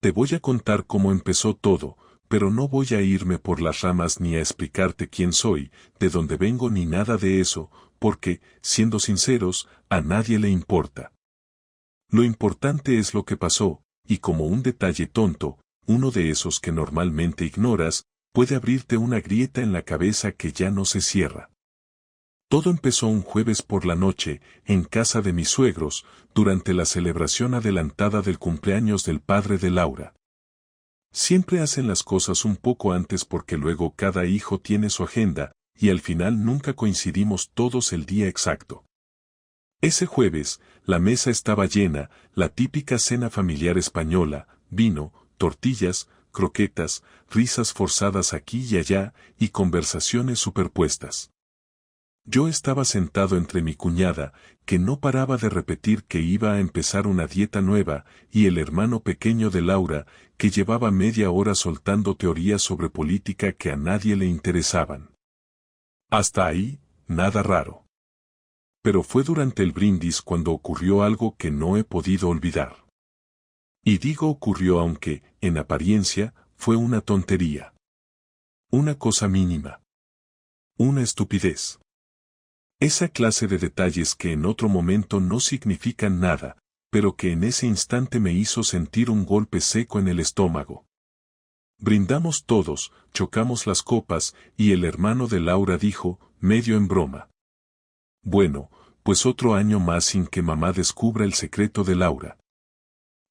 Te voy a contar cómo empezó todo, pero no voy a irme por las ramas ni a explicarte quién soy, de dónde vengo ni nada de eso, porque, siendo sinceros, a nadie le importa. Lo importante es lo que pasó, y como un detalle tonto, uno de esos que normalmente ignoras, puede abrirte una grieta en la cabeza que ya no se cierra. Todo empezó un jueves por la noche, en casa de mis suegros, durante la celebración adelantada del cumpleaños del padre de Laura. Siempre hacen las cosas un poco antes porque luego cada hijo tiene su agenda, y al final nunca coincidimos todos el día exacto. Ese jueves, la mesa estaba llena, la típica cena familiar española, vino, tortillas, croquetas, risas forzadas aquí y allá, y conversaciones superpuestas. Yo estaba sentado entre mi cuñada, que no paraba de repetir que iba a empezar una dieta nueva, y el hermano pequeño de Laura, que llevaba media hora soltando teorías sobre política que a nadie le interesaban. Hasta ahí, nada raro. Pero fue durante el brindis cuando ocurrió algo que no he podido olvidar. Y digo ocurrió aunque, en apariencia, fue una tontería. Una cosa mínima. Una estupidez. Esa clase de detalles que en otro momento no significan nada, pero que en ese instante me hizo sentir un golpe seco en el estómago. Brindamos todos, chocamos las copas, y el hermano de Laura dijo, medio en broma: bueno, pues otro año más sin que mamá descubra el secreto de Laura.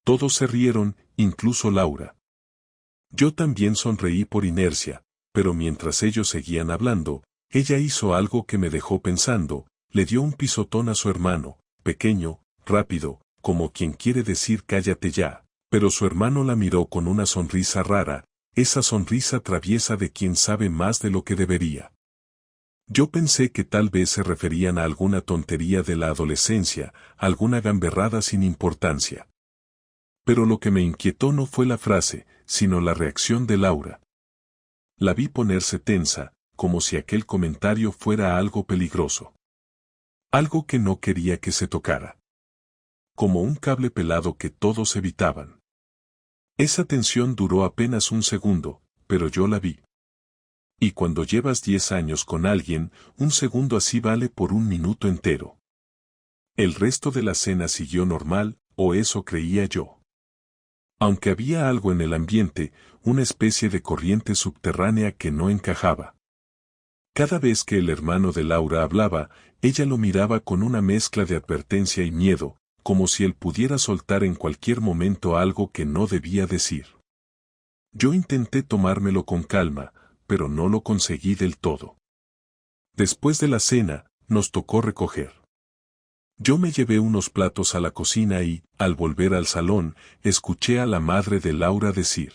Todos se rieron, incluso Laura. Yo también sonreí por inercia, pero mientras ellos seguían hablando, ella hizo algo que me dejó pensando, le dio un pisotón a su hermano, pequeño, rápido, como quien quiere decir cállate ya, pero su hermano la miró con una sonrisa rara, esa sonrisa traviesa de quien sabe más de lo que debería. Yo pensé que tal vez se referían a alguna tontería de la adolescencia, alguna gamberrada sin importancia. Pero lo que me inquietó no fue la frase, sino la reacción de Laura. La vi ponerse tensa, como si aquel comentario fuera algo peligroso. Algo que no quería que se tocara. Como un cable pelado que todos evitaban. Esa tensión duró apenas un segundo, pero yo la vi. Y cuando llevas 10 años con alguien, un segundo así vale por un minuto entero. El resto de la cena siguió normal, o eso creía yo. Aunque había algo en el ambiente, una especie de corriente subterránea que no encajaba. Cada vez que el hermano de Laura hablaba, ella lo miraba con una mezcla de advertencia y miedo, como si él pudiera soltar en cualquier momento algo que no debía decir. Yo intenté tomármelo con calma, pero no lo conseguí del todo. Después de la cena, nos tocó recoger. Yo me llevé unos platos a la cocina y, al volver al salón, escuché a la madre de Laura decir: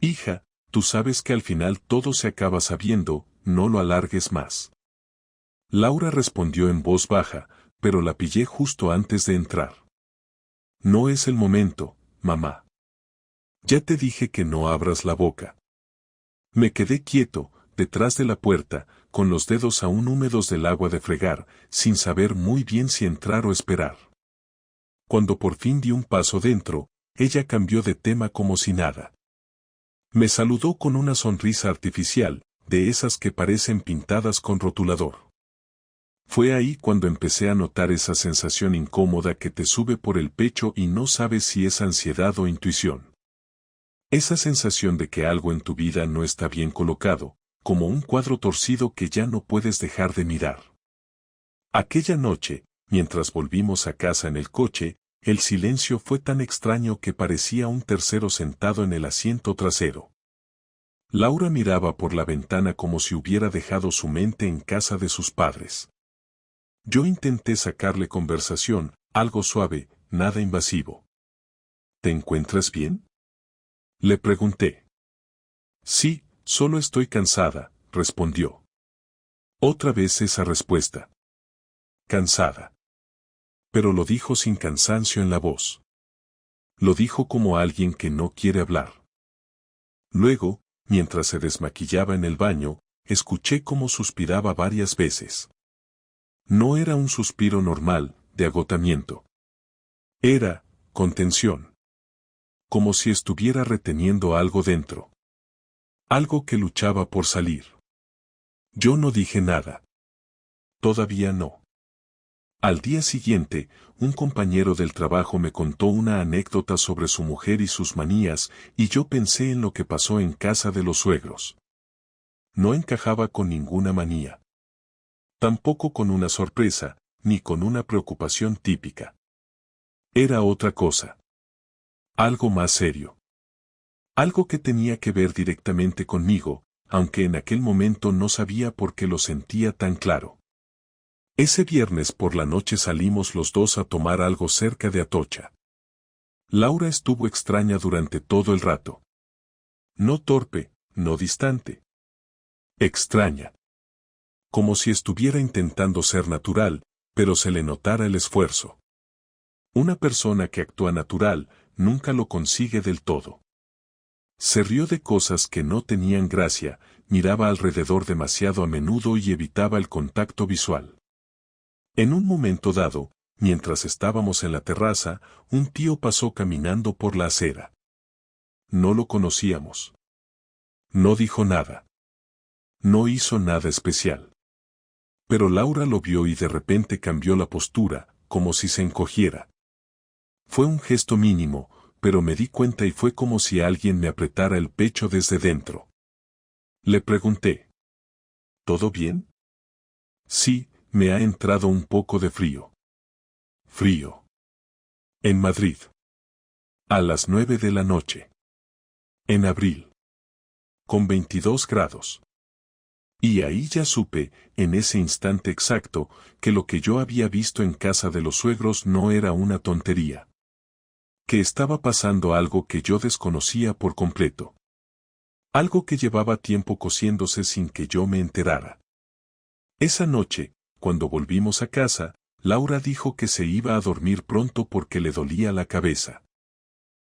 hija, tú sabes que al final todo se acaba sabiendo, no lo alargues más. Laura respondió en voz baja, pero la pillé justo antes de entrar. No es el momento, mamá. Ya te dije que no abras la boca. Me quedé quieto, detrás de la puerta, con los dedos aún húmedos del agua de fregar, sin saber muy bien si entrar o esperar. Cuando por fin di un paso dentro, ella cambió de tema como si nada. Me saludó con una sonrisa artificial, de esas que parecen pintadas con rotulador. Fue ahí cuando empecé a notar esa sensación incómoda que te sube por el pecho y no sabes si es ansiedad o intuición. Esa sensación de que algo en tu vida no está bien colocado, como un cuadro torcido que ya no puedes dejar de mirar. Aquella noche, mientras volvimos a casa en el coche, el silencio fue tan extraño que parecía un tercero sentado en el asiento trasero. Laura miraba por la ventana como si hubiera dejado su mente en casa de sus padres. Yo intenté sacarle conversación, algo suave, nada invasivo. ¿Te encuentras bien?, le pregunté. Sí, solo estoy cansada, respondió. Otra vez esa respuesta. Cansada. Pero lo dijo sin cansancio en la voz. Lo dijo como alguien que no quiere hablar. Luego, mientras se desmaquillaba en el baño, escuché cómo suspiraba varias veces. No era un suspiro normal, de agotamiento. Era, contención. como si estuviera reteniendo algo dentro. Algo que luchaba por salir. Yo no dije nada. Todavía no. Al día siguiente, un compañero del trabajo me contó una anécdota sobre su mujer y sus manías, y yo pensé en lo que pasó en casa de los suegros. No encajaba con ninguna manía. Tampoco con una sorpresa, ni con una preocupación típica. Era otra cosa. Algo más serio. Algo que tenía que ver directamente conmigo, aunque en aquel momento no sabía por qué lo sentía tan claro. Ese viernes por la noche salimos los dos a tomar algo cerca de Atocha. Laura estuvo extraña durante todo el rato. No torpe, no distante. Extraña. Como si estuviera intentando ser natural, pero se le notara el esfuerzo. Una persona que actúa natural, nunca lo consigue del todo. Se rió de cosas que no tenían gracia, miraba alrededor demasiado a menudo y evitaba el contacto visual. En un momento dado, mientras estábamos en la terraza, un tío pasó caminando por la acera. No lo conocíamos. No dijo nada. No hizo nada especial. Pero Laura lo vio y de repente cambió la postura, como si se encogiera. Fue un gesto mínimo, pero me di cuenta y fue como si alguien me apretara el pecho desde dentro. Le pregunté. ¿Todo bien? Sí, me ha entrado un poco de frío. Frío. En Madrid. A las 9 de la noche. En abril. Con 22 grados. Y ahí ya supe, en ese instante exacto, que lo que yo había visto en casa de los suegros no era una tontería. Que estaba pasando algo que yo desconocía por completo. Algo que llevaba tiempo cociéndose sin que yo me enterara. Esa noche, cuando volvimos a casa, Laura dijo que se iba a dormir pronto porque le dolía la cabeza.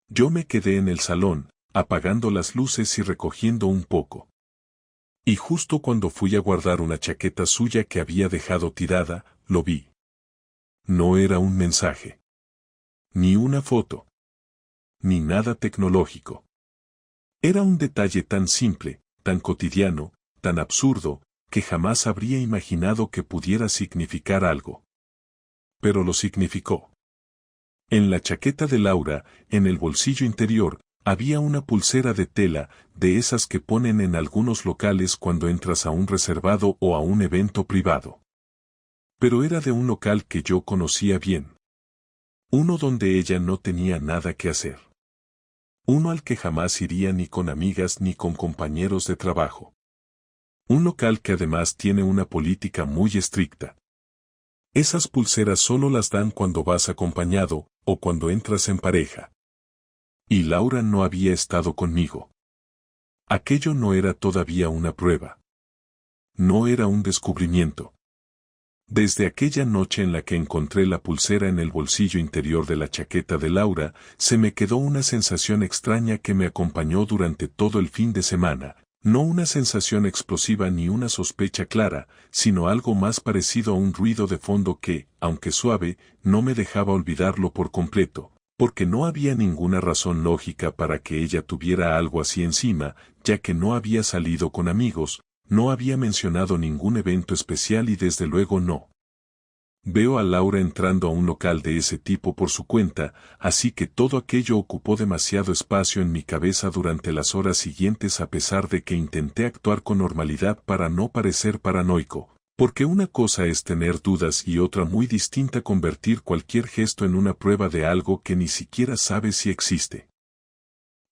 Yo me quedé en el salón, apagando las luces y recogiendo un poco. Y justo cuando fui a guardar una chaqueta suya que había dejado tirada, lo vi. No era un mensaje. Ni una foto. Ni nada tecnológico. Era un detalle tan simple, tan cotidiano, tan absurdo, que jamás habría imaginado que pudiera significar algo. Pero lo significó. En la chaqueta de Laura, en el bolsillo interior, había una pulsera de tela, de esas que ponen en algunos locales cuando entras a un reservado o a un evento privado. Pero era de un local que yo conocía bien. Uno donde ella no tenía nada que hacer. Uno al que jamás iría ni con amigas ni con compañeros de trabajo. Un local que además tiene una política muy estricta. Esas pulseras solo las dan cuando vas acompañado, o cuando entras en pareja. Y Laura no había estado conmigo. Aquello no era todavía una prueba. No era un descubrimiento. Desde aquella noche en la que encontré la pulsera en el bolsillo interior de la chaqueta de Laura, se me quedó una sensación extraña que me acompañó durante todo el fin de semana, no una sensación explosiva ni una sospecha clara, sino algo más parecido a un ruido de fondo que, aunque suave, no me dejaba olvidarlo por completo, porque no había ninguna razón lógica para que ella tuviera algo así encima, ya que no había salido con amigos, no había mencionado ningún evento especial y desde luego no. Veo a Laura entrando a un local de ese tipo por su cuenta, así que todo aquello ocupó demasiado espacio en mi cabeza durante las horas siguientes a pesar de que intenté actuar con normalidad para no parecer paranoico, porque una cosa es tener dudas y otra muy distinta convertir cualquier gesto en una prueba de algo que ni siquiera sabes si existe.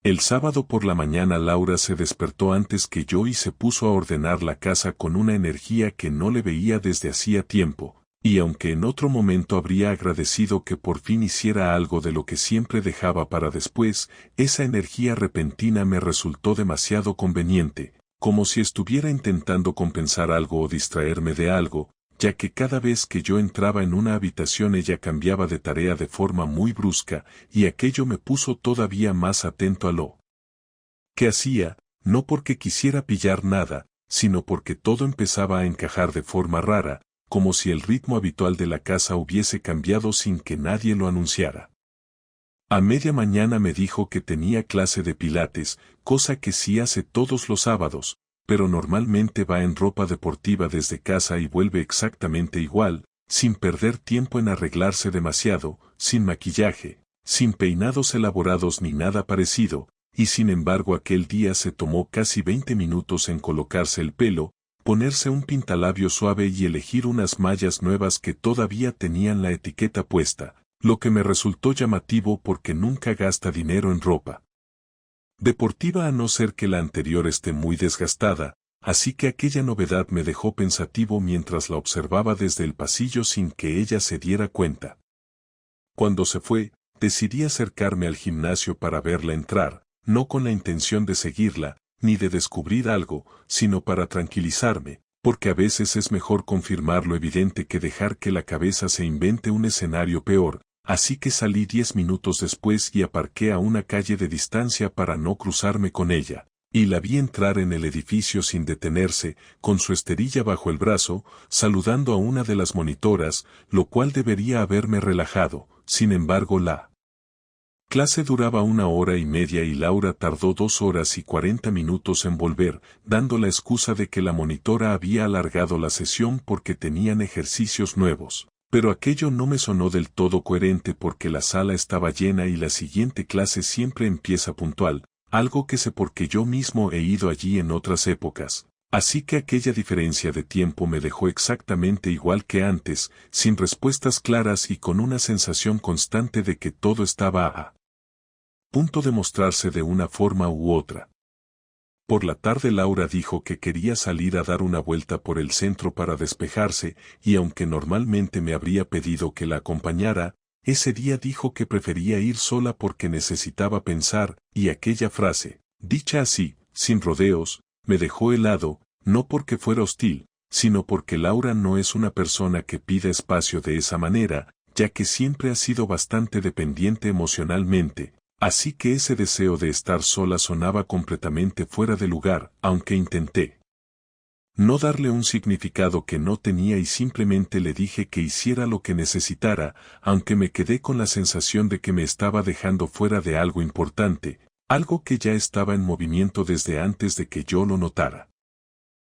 El sábado por la mañana Laura se despertó antes que yo y se puso a ordenar la casa con una energía que no le veía desde hacía tiempo, y aunque en otro momento habría agradecido que por fin hiciera algo de lo que siempre dejaba para después, esa energía repentina me resultó demasiado conveniente, como si estuviera intentando compensar algo o distraerme de algo, ya que cada vez que yo entraba en una habitación ella cambiaba de tarea de forma muy brusca, y aquello me puso todavía más atento a lo que hacía, no porque quisiera pillar nada, sino porque todo empezaba a encajar de forma rara, como si el ritmo habitual de la casa hubiese cambiado sin que nadie lo anunciara. A media mañana me dijo que tenía clase de pilates, cosa que sí hace todos los sábados, pero normalmente va en ropa deportiva desde casa y vuelve exactamente igual, sin perder tiempo en arreglarse demasiado, sin maquillaje, sin peinados elaborados ni nada parecido, y sin embargo aquel día se tomó casi 20 minutos en colocarse el pelo, ponerse un pintalabio suave y elegir unas mallas nuevas que todavía tenían la etiqueta puesta, lo que me resultó llamativo porque nunca gasta dinero en ropa deportiva a no ser que la anterior esté muy desgastada, así que aquella novedad me dejó pensativo mientras la observaba desde el pasillo sin que ella se diera cuenta. Cuando se fue, decidí acercarme al gimnasio para verla entrar, no con la intención de seguirla, ni de descubrir algo, sino para tranquilizarme, porque a veces es mejor confirmar lo evidente que dejar que la cabeza se invente un escenario peor. Así que salí 10 minutos después y aparqué a una calle de distancia para no cruzarme con ella, y la vi entrar en el edificio sin detenerse, con su esterilla bajo el brazo, saludando a una de las monitoras, lo cual debería haberme relajado. Sin embargo, la clase duraba 1 hora y media y Laura tardó 2 horas y 40 minutos en volver, dando la excusa de que la monitora había alargado la sesión porque tenían ejercicios nuevos. Pero aquello no me sonó del todo coherente porque la sala estaba llena y la siguiente clase siempre empieza puntual, algo que sé porque yo mismo he ido allí en otras épocas. Así que aquella diferencia de tiempo me dejó exactamente igual que antes, sin respuestas claras y con una sensación constante de que todo estaba a punto de mostrarse de una forma u otra. Por la tarde Laura dijo que quería salir a dar una vuelta por el centro para despejarse, y aunque normalmente me habría pedido que la acompañara, ese día dijo que prefería ir sola porque necesitaba pensar, y aquella frase, dicha así, sin rodeos, me dejó helado, no porque fuera hostil, sino porque Laura no es una persona que pida espacio de esa manera, ya que siempre ha sido bastante dependiente emocionalmente. Así que ese deseo de estar sola sonaba completamente fuera de lugar, aunque intenté no darle un significado que no tenía y simplemente le dije que hiciera lo que necesitara, aunque me quedé con la sensación de que me estaba dejando fuera de algo importante, algo que ya estaba en movimiento desde antes de que yo lo notara.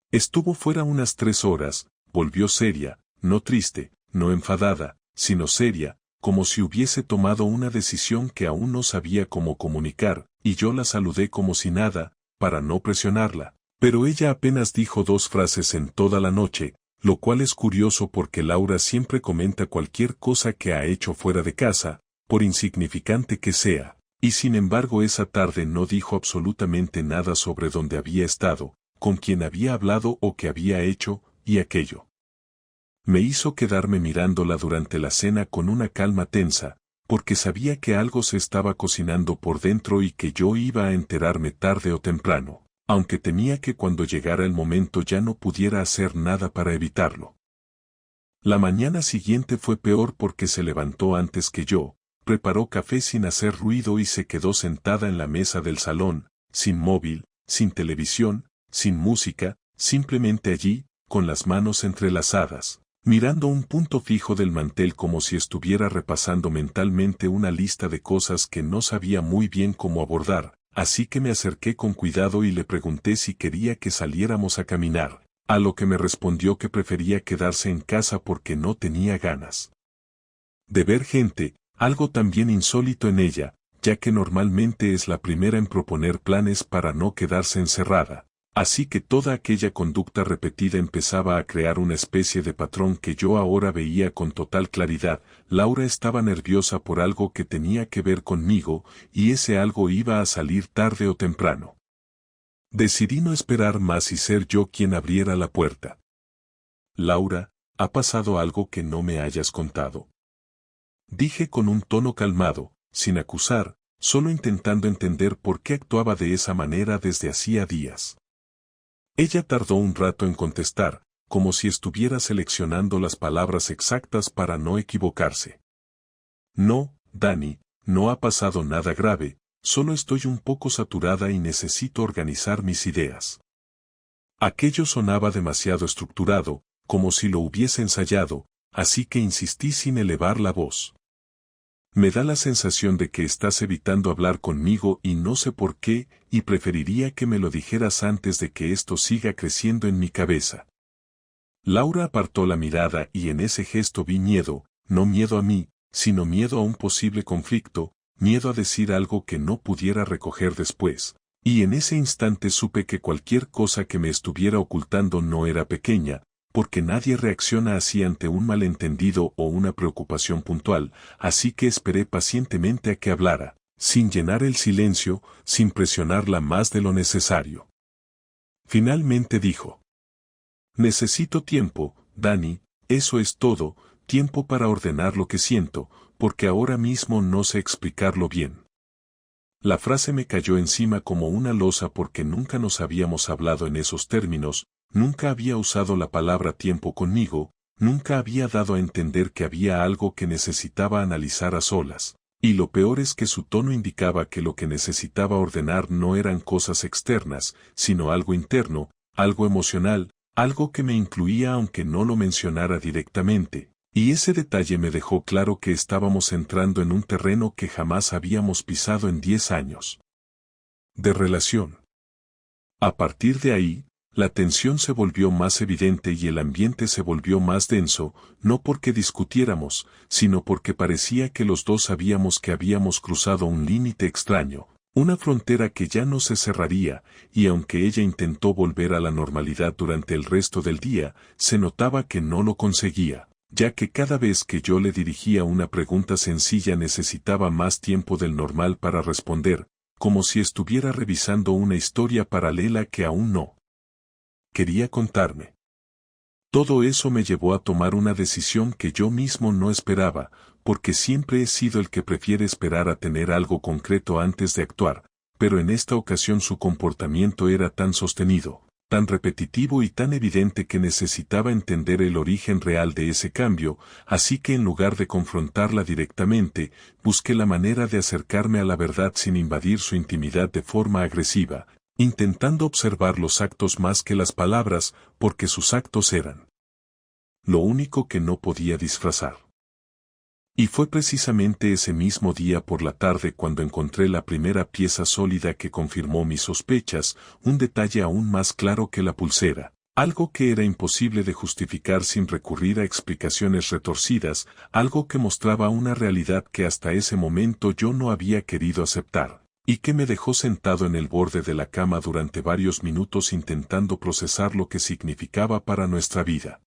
Estuvo fuera unas 3 horas, volvió seria, no triste, no enfadada, sino seria, como si hubiese tomado una decisión que aún no sabía cómo comunicar, y yo la saludé como si nada, para no presionarla. Pero ella apenas dijo 2 frases en toda la noche, lo cual es curioso porque Laura siempre comenta cualquier cosa que ha hecho fuera de casa, por insignificante que sea, y sin embargo esa tarde no dijo absolutamente nada sobre dónde había estado, con quién había hablado o qué había hecho, y aquello me hizo quedarme mirándola durante la cena con una calma tensa, porque sabía que algo se estaba cocinando por dentro y que yo iba a enterarme tarde o temprano, aunque temía que cuando llegara el momento ya no pudiera hacer nada para evitarlo. La mañana siguiente fue peor porque se levantó antes que yo, preparó café sin hacer ruido y se quedó sentada en la mesa del salón, sin móvil, sin televisión, sin música, simplemente allí, con las manos entrelazadas, mirando un punto fijo del mantel como si estuviera repasando mentalmente una lista de cosas que no sabía muy bien cómo abordar, así que me acerqué con cuidado y le pregunté si quería que saliéramos a caminar, a lo que me respondió que prefería quedarse en casa porque no tenía ganas de ver gente, algo también insólito en ella, ya que normalmente es la primera en proponer planes para no quedarse encerrada. Así que toda aquella conducta repetida empezaba a crear una especie de patrón que yo ahora veía con total claridad. Laura estaba nerviosa por algo que tenía que ver conmigo, y ese algo iba a salir tarde o temprano. Decidí no esperar más y ser yo quien abriera la puerta. Laura, ¿ha pasado algo que no me hayas contado? Dije con un tono calmado, sin acusar, solo intentando entender por qué actuaba de esa manera desde hacía días. Ella tardó un rato en contestar, como si estuviera seleccionando las palabras exactas para no equivocarse. No, Dani, no ha pasado nada grave, solo estoy un poco saturada y necesito organizar mis ideas. Aquello sonaba demasiado estructurado, como si lo hubiese ensayado, así que insistí sin elevar la voz. Me da la sensación de que estás evitando hablar conmigo y no sé por qué, y preferiría que me lo dijeras antes de que esto siga creciendo en mi cabeza. Laura apartó la mirada y en ese gesto vi miedo, no miedo a mí, sino miedo a un posible conflicto, miedo a decir algo que no pudiera recoger después. Y en ese instante supe que cualquier cosa que me estuviera ocultando no era pequeña, porque nadie reacciona así ante un malentendido o una preocupación puntual, así que esperé pacientemente a que hablara, sin llenar el silencio, sin presionarla más de lo necesario. Finalmente dijo: necesito tiempo, Dani, eso es todo, tiempo para ordenar lo que siento, porque ahora mismo no sé explicarlo bien. La frase me cayó encima como una losa porque nunca nos habíamos hablado en esos términos, nunca había usado la palabra tiempo conmigo, nunca había dado a entender que había algo que necesitaba analizar a solas. Y lo peor es que su tono indicaba que lo que necesitaba ordenar no eran cosas externas, sino algo interno, algo emocional, algo que me incluía aunque no lo mencionara directamente. Y ese detalle me dejó claro que estábamos entrando en un terreno que jamás habíamos pisado en 10 años de relación. A partir de ahí, la tensión se volvió más evidente y el ambiente se volvió más denso, no porque discutiéramos, sino porque parecía que los dos sabíamos que habíamos cruzado un límite extraño, una frontera que ya no se cerraría, y aunque ella intentó volver a la normalidad durante el resto del día, se notaba que no lo conseguía, ya que cada vez que yo le dirigía una pregunta sencilla necesitaba más tiempo del normal para responder, como si estuviera revisando una historia paralela que aún no quería contarme. Todo eso me llevó a tomar una decisión que yo mismo no esperaba, porque siempre he sido el que prefiere esperar a tener algo concreto antes de actuar, pero en esta ocasión su comportamiento era tan sostenido, tan repetitivo y tan evidente que necesitaba entender el origen real de ese cambio, así que en lugar de confrontarla directamente, busqué la manera de acercarme a la verdad sin invadir su intimidad de forma agresiva, intentando observar los actos más que las palabras, porque sus actos eran lo único que no podía disfrazar. Y fue precisamente ese mismo día por la tarde cuando encontré la primera pieza sólida que confirmó mis sospechas, un detalle aún más claro que la pulsera, algo que era imposible de justificar sin recurrir a explicaciones retorcidas, algo que mostraba una realidad que hasta ese momento yo no había querido aceptar, y que me dejó sentado en el borde de la cama durante varios minutos intentando procesar lo que significaba para nuestra vida.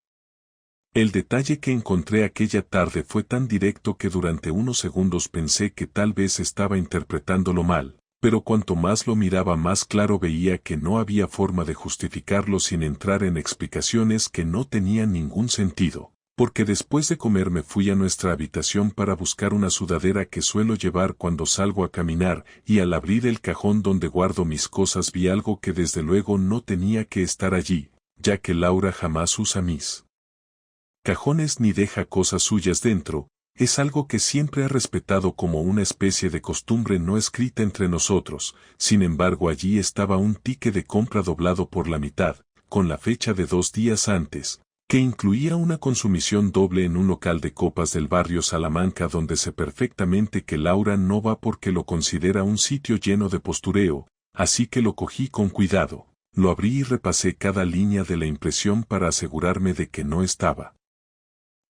El detalle que encontré aquella tarde fue tan directo que durante unos segundos pensé que tal vez estaba interpretándolo mal, pero cuanto más lo miraba más claro veía que no había forma de justificarlo sin entrar en explicaciones que no tenían ningún sentido, porque después de comer me fui a nuestra habitación para buscar una sudadera que suelo llevar cuando salgo a caminar, y al abrir el cajón donde guardo mis cosas vi algo que desde luego no tenía que estar allí, ya que Laura jamás usa mis cajones ni deja cosas suyas dentro, es algo que siempre ha respetado como una especie de costumbre no escrita entre nosotros. Sin embargo, allí estaba un ticket de compra doblado por la mitad, con la fecha de 2 días antes, que incluía una consumición doble en un local de copas del barrio Salamanca donde sé perfectamente que Laura no va porque lo considera un sitio lleno de postureo, así que lo cogí con cuidado, lo abrí y repasé cada línea de la impresión para asegurarme de que no estaba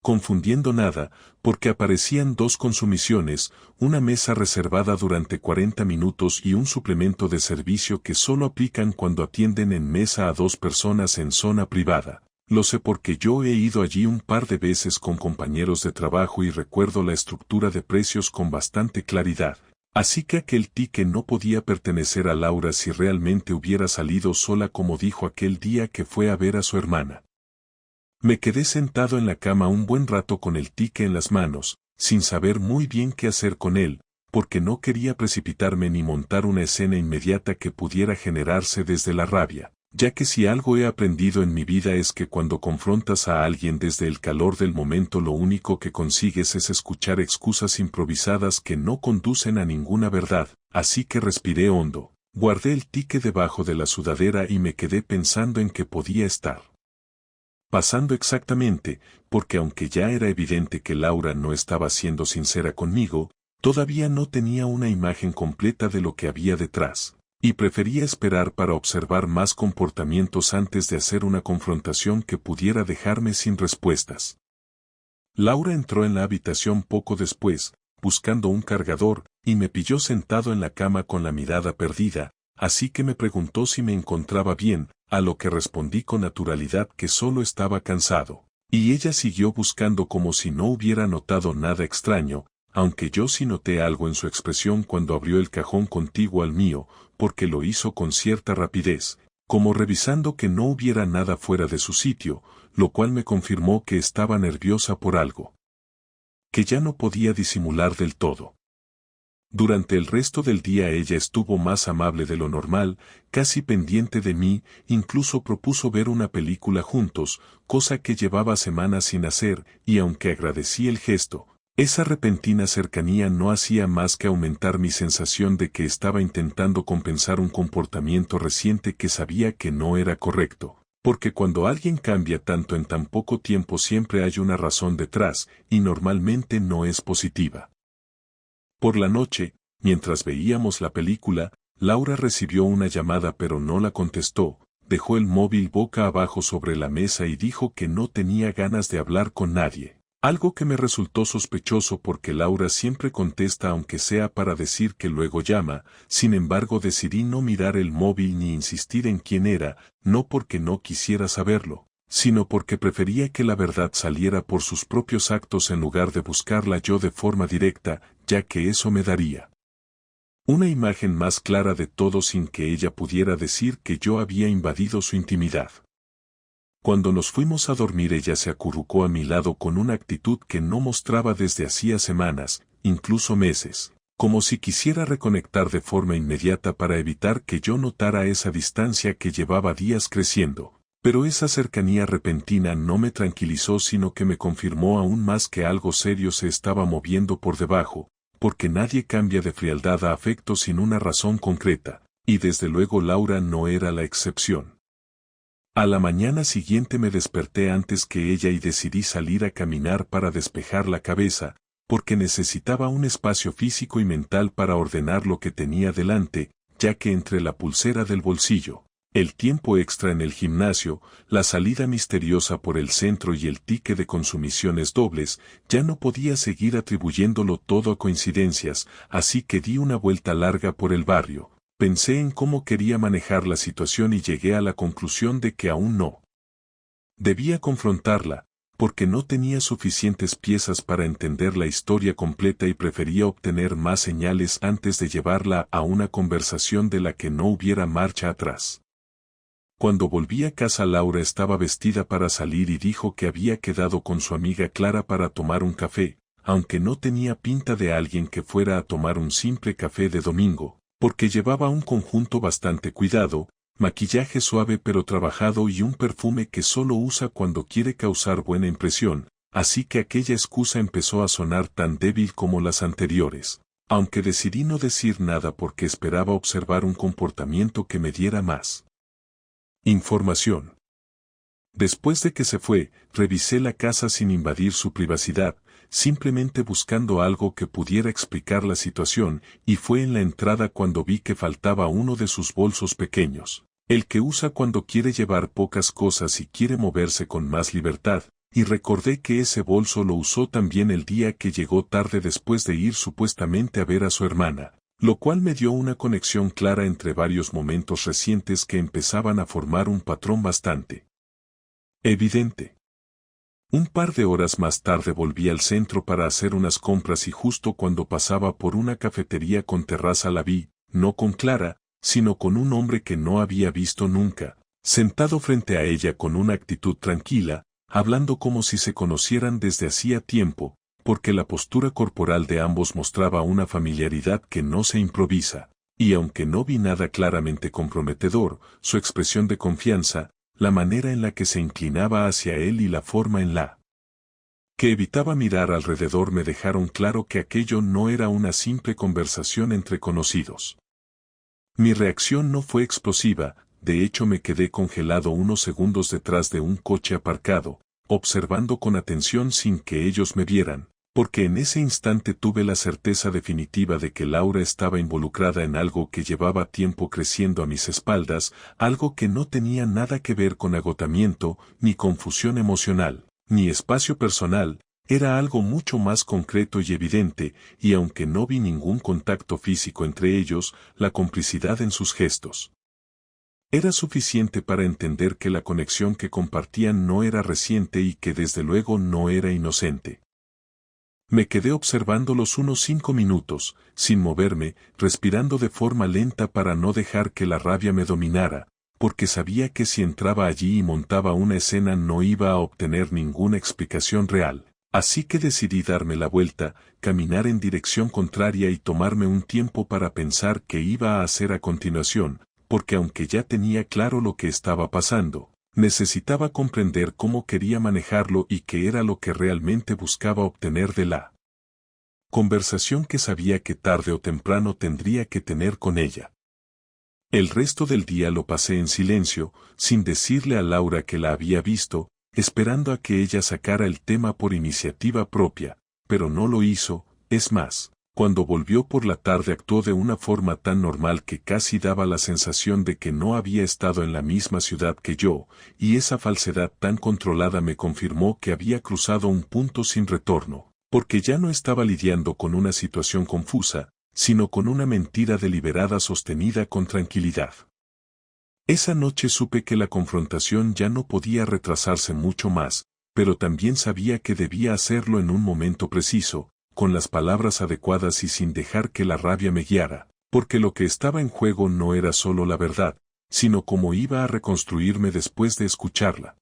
confundiendo nada, porque aparecían 2 consumiciones, una mesa reservada durante 40 minutos y un suplemento de servicio que solo aplican cuando atienden en mesa a 2 personas en zona privada. Lo sé porque yo he ido allí un par de veces con compañeros de trabajo y recuerdo la estructura de precios con bastante claridad. Así que aquel ticket no podía pertenecer a Laura si realmente hubiera salido sola como dijo aquel día que fue a ver a su hermana. Me quedé sentado en la cama un buen rato con el ticket en las manos, sin saber muy bien qué hacer con él, porque no quería precipitarme ni montar una escena inmediata que pudiera generarse desde la rabia, ya que si algo he aprendido en mi vida es que cuando confrontas a alguien desde el calor del momento lo único que consigues es escuchar excusas improvisadas que no conducen a ninguna verdad, así que respiré hondo, guardé el ticket debajo de la sudadera y me quedé pensando en qué podía estar pasando exactamente, porque aunque ya era evidente que Laura no estaba siendo sincera conmigo, Todavía no tenía una imagen completa de lo que había detrás, y prefería esperar para observar más comportamientos antes de hacer una confrontación que pudiera dejarme sin respuestas. Laura entró en la habitación poco después, buscando un cargador, y me pilló sentado en la cama con la mirada perdida, así que me preguntó si me encontraba bien, a lo que respondí con naturalidad que solo estaba cansado. Y ella siguió buscando como si no hubiera notado nada extraño, aunque yo sí noté algo en su expresión cuando abrió el cajón contiguo al mío, porque lo hizo con cierta rapidez, como revisando que no hubiera nada fuera de su sitio, lo cual me confirmó que estaba nerviosa por algo que ya no podía disimular del todo. Durante el resto del día ella estuvo más amable de lo normal, casi pendiente de mí, incluso propuso ver una película juntos, cosa que llevaba semanas sin hacer, y aunque agradecí el gesto, esa repentina cercanía no hacía más que aumentar mi sensación de que estaba intentando compensar un comportamiento reciente que sabía que no era correcto. Porque cuando alguien cambia tanto en tan poco tiempo siempre hay una razón detrás, y normalmente no es positiva. Por la noche, mientras veíamos la película, Laura recibió una llamada pero no la contestó, dejó el móvil boca abajo sobre la mesa y dijo que no tenía ganas de hablar con nadie. Algo que me resultó sospechoso porque Laura siempre contesta aunque sea para decir que luego llama, sin embargo decidí no mirar el móvil ni insistir en quién era, no porque no quisiera saberlo, sino porque prefería que la verdad saliera por sus propios actos en lugar de buscarla yo de forma directa, ya que eso me daría una imagen más clara de todo sin que ella pudiera decir que yo había invadido su intimidad. Cuando nos fuimos a dormir ella se acurrucó a mi lado con una actitud que no mostraba desde hacía semanas, incluso meses, como si quisiera reconectar de forma inmediata para evitar que yo notara esa distancia que llevaba días creciendo. Pero esa cercanía repentina no me tranquilizó sino que me confirmó aún más que algo serio se estaba moviendo por debajo, porque nadie cambia de frialdad a afecto sin una razón concreta, y desde luego Laura no era la excepción. A la mañana siguiente me desperté antes que ella y decidí salir a caminar para despejar la cabeza, porque necesitaba un espacio físico y mental para ordenar lo que tenía delante, ya que entre la pulsera del bolsillo, el tiempo extra en el gimnasio, la salida misteriosa por el centro y el ticket de consumiciones dobles, ya no podía seguir atribuyéndolo todo a coincidencias, así que di una vuelta larga por el barrio. Pensé en cómo quería manejar la situación y llegué a la conclusión de que aún no debía confrontarla, porque no tenía suficientes piezas para entender la historia completa y prefería obtener más señales antes de llevarla a una conversación de la que no hubiera marcha atrás. Cuando volví a casa Laura estaba vestida para salir y dijo que había quedado con su amiga Clara para tomar un café, aunque no tenía pinta de alguien que fuera a tomar un simple café de domingo, porque llevaba un conjunto bastante cuidado, maquillaje suave pero trabajado y un perfume que solo usa cuando quiere causar buena impresión, así que aquella excusa empezó a sonar tan débil como las anteriores, aunque decidí no decir nada porque esperaba observar un comportamiento que me diera más información. Después de que se fue, revisé la casa sin invadir su privacidad, simplemente buscando algo que pudiera explicar la situación, y fue en la entrada cuando vi que faltaba uno de sus bolsos pequeños, el que usa cuando quiere llevar pocas cosas y quiere moverse con más libertad, y recordé que ese bolso lo usó también el día que llegó tarde después de ir supuestamente a ver a su hermana, lo cual me dio una conexión clara entre varios momentos recientes que empezaban a formar un patrón bastante evidente. Un par de horas más tarde volví al centro para hacer unas compras y justo cuando pasaba por una cafetería con terraza la vi, no con Clara, sino con un hombre que no había visto nunca, sentado frente a ella con una actitud tranquila, hablando como si se conocieran desde hacía tiempo, porque la postura corporal de ambos mostraba una familiaridad que no se improvisa, y aunque no vi nada claramente comprometedor, su expresión de confianza, la manera en la que se inclinaba hacia él y la forma en la que evitaba mirar alrededor me dejaron claro que aquello no era una simple conversación entre conocidos. Mi reacción no fue explosiva, de hecho me quedé congelado unos segundos detrás de un coche aparcado, observando con atención sin que ellos me vieran, Porque en ese instante tuve la certeza definitiva de que Laura estaba involucrada en algo que llevaba tiempo creciendo a mis espaldas, algo que no tenía nada que ver con agotamiento, ni confusión emocional, ni espacio personal, era algo mucho más concreto y evidente, y aunque no vi ningún contacto físico entre ellos, la complicidad en sus gestos era suficiente para entender que la conexión que compartían no era reciente y que desde luego no era inocente. Me quedé observándolos unos 5 minutos, sin moverme, respirando de forma lenta para no dejar que la rabia me dominara, porque sabía que si entraba allí y montaba una escena no iba a obtener ninguna explicación real. Así que decidí darme la vuelta, caminar en dirección contraria y tomarme un tiempo para pensar qué iba a hacer a continuación, porque aunque ya tenía claro lo que estaba pasando, necesitaba comprender cómo quería manejarlo y qué era lo que realmente buscaba obtener de la conversación que sabía que tarde o temprano tendría que tener con ella. El resto del día lo pasé en silencio, sin decirle a Laura que la había visto, esperando a que ella sacara el tema por iniciativa propia, pero no lo hizo, es más. Cuando volvió por la tarde actuó de una forma tan normal que casi daba la sensación de que no había estado en la misma ciudad que yo, y esa falsedad tan controlada me confirmó que había cruzado un punto sin retorno, porque ya no estaba lidiando con una situación confusa, sino con una mentira deliberada sostenida con tranquilidad. Esa noche supe que la confrontación ya no podía retrasarse mucho más, pero también sabía que debía hacerlo en un momento preciso, con las palabras adecuadas y sin dejar que la rabia me guiara, porque lo que estaba en juego no era solo la verdad, sino cómo iba a reconstruirme después de escucharla.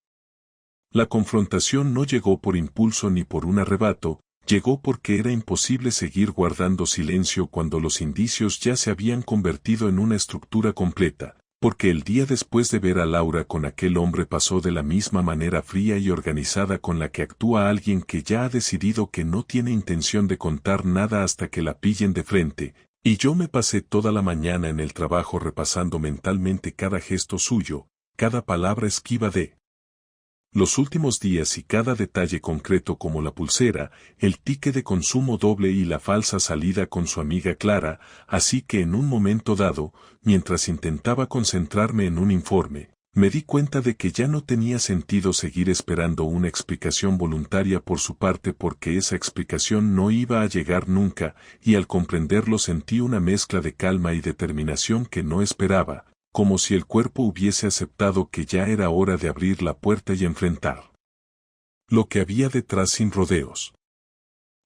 La confrontación no llegó por impulso ni por un arrebato, llegó porque era imposible seguir guardando silencio cuando los indicios ya se habían convertido en una estructura completa, porque el día después de ver a Laura con aquel hombre pasó de la misma manera fría y organizada con la que actúa alguien que ya ha decidido que no tiene intención de contar nada hasta que la pillen de frente, y yo me pasé toda la mañana en el trabajo repasando mentalmente cada gesto suyo, cada palabra esquiva de los últimos días y cada detalle concreto como la pulsera, el ticket de consumo doble y la falsa salida con su amiga Clara, así que en un momento dado, mientras intentaba concentrarme en un informe, me di cuenta de que ya no tenía sentido seguir esperando una explicación voluntaria por su parte porque esa explicación no iba a llegar nunca, y al comprenderlo sentí una mezcla de calma y determinación que no esperaba, como si el cuerpo hubiese aceptado que ya era hora de abrir la puerta y enfrentar lo que había detrás sin rodeos.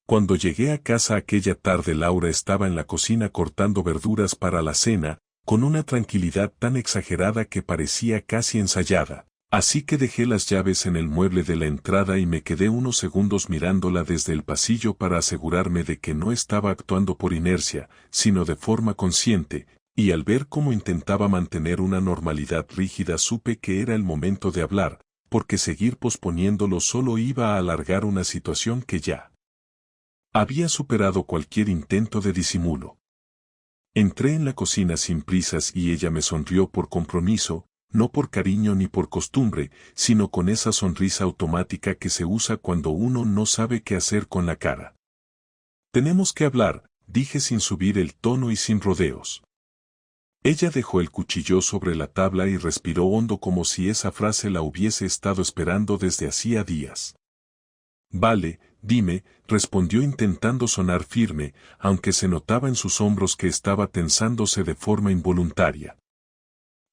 Cuando llegué a casa aquella tarde Laura estaba en la cocina cortando verduras para la cena, con una tranquilidad tan exagerada que parecía casi ensayada, así que dejé las llaves en el mueble de la entrada y me quedé unos segundos mirándola desde el pasillo para asegurarme de que no estaba actuando por inercia, sino de forma consciente, y al ver cómo intentaba mantener una normalidad rígida supe que era el momento de hablar, porque seguir posponiéndolo solo iba a alargar una situación que ya había superado cualquier intento de disimulo. Entré en la cocina sin prisas y ella me sonrió por compromiso, no por cariño ni por costumbre, sino con esa sonrisa automática que se usa cuando uno no sabe qué hacer con la cara. Tenemos que hablar, dije sin subir el tono y sin rodeos. Ella dejó el cuchillo sobre la tabla y respiró hondo como si esa frase la hubiese estado esperando desde hacía días. Vale, dime, respondió intentando sonar firme, aunque se notaba en sus hombros que estaba tensándose de forma involuntaria.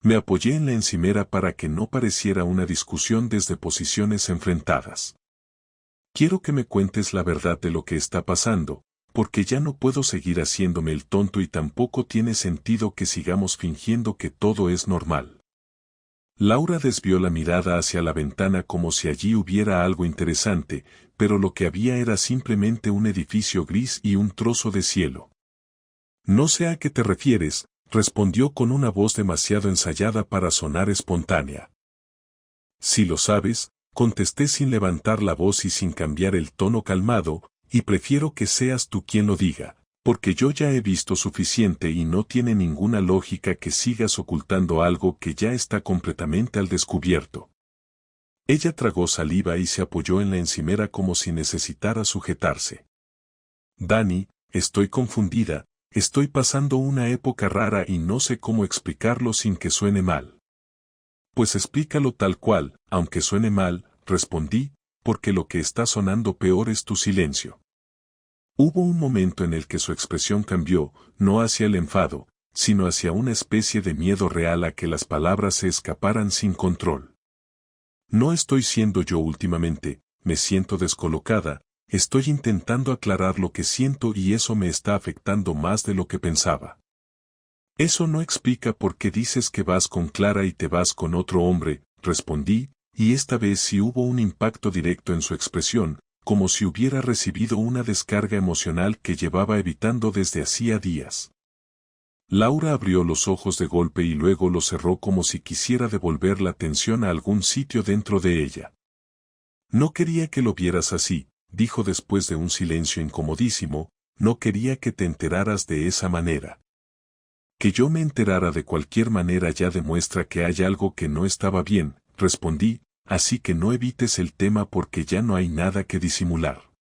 Me apoyé en la encimera para que no pareciera una discusión desde posiciones enfrentadas. Quiero que me cuentes la verdad de lo que está pasando, porque ya no puedo seguir haciéndome el tonto y tampoco tiene sentido que sigamos fingiendo que todo es normal. Laura desvió la mirada hacia la ventana como si allí hubiera algo interesante, pero lo que había era simplemente un edificio gris y un trozo de cielo. No sé a qué te refieres, respondió con una voz demasiado ensayada para sonar espontánea. Si lo sabes, contesté sin levantar la voz y sin cambiar el tono calmado, y prefiero que seas tú quien lo diga, porque yo ya he visto suficiente y no tiene ninguna lógica que sigas ocultando algo que ya está completamente al descubierto. Ella tragó saliva y se apoyó en la encimera como si necesitara sujetarse. Dani, estoy confundida, estoy pasando una época rara y no sé cómo explicarlo sin que suene mal. Pues explícalo tal cual, aunque suene mal, respondí, porque lo que está sonando peor es tu silencio. Hubo un momento en el que su expresión cambió, no hacia el enfado, sino hacia una especie de miedo real a que las palabras se escaparan sin control. No estoy siendo yo últimamente, me siento descolocada, estoy intentando aclarar lo que siento y eso me está afectando más de lo que pensaba. Eso no explica por qué dices que vas con Clara y te vas con otro hombre, respondí, y esta vez sí hubo un impacto directo en su expresión, como si hubiera recibido una descarga emocional que llevaba evitando desde hacía días. Laura abrió los ojos de golpe y luego los cerró como si quisiera devolver la atención a algún sitio dentro de ella. No quería que lo vieras así, dijo después de un silencio incomodísimo, no quería que te enteraras de esa manera. Que yo me enterara de cualquier manera ya demuestra que hay algo que no estaba bien, respondí, así que no evites el tema porque ya no hay nada que disimular.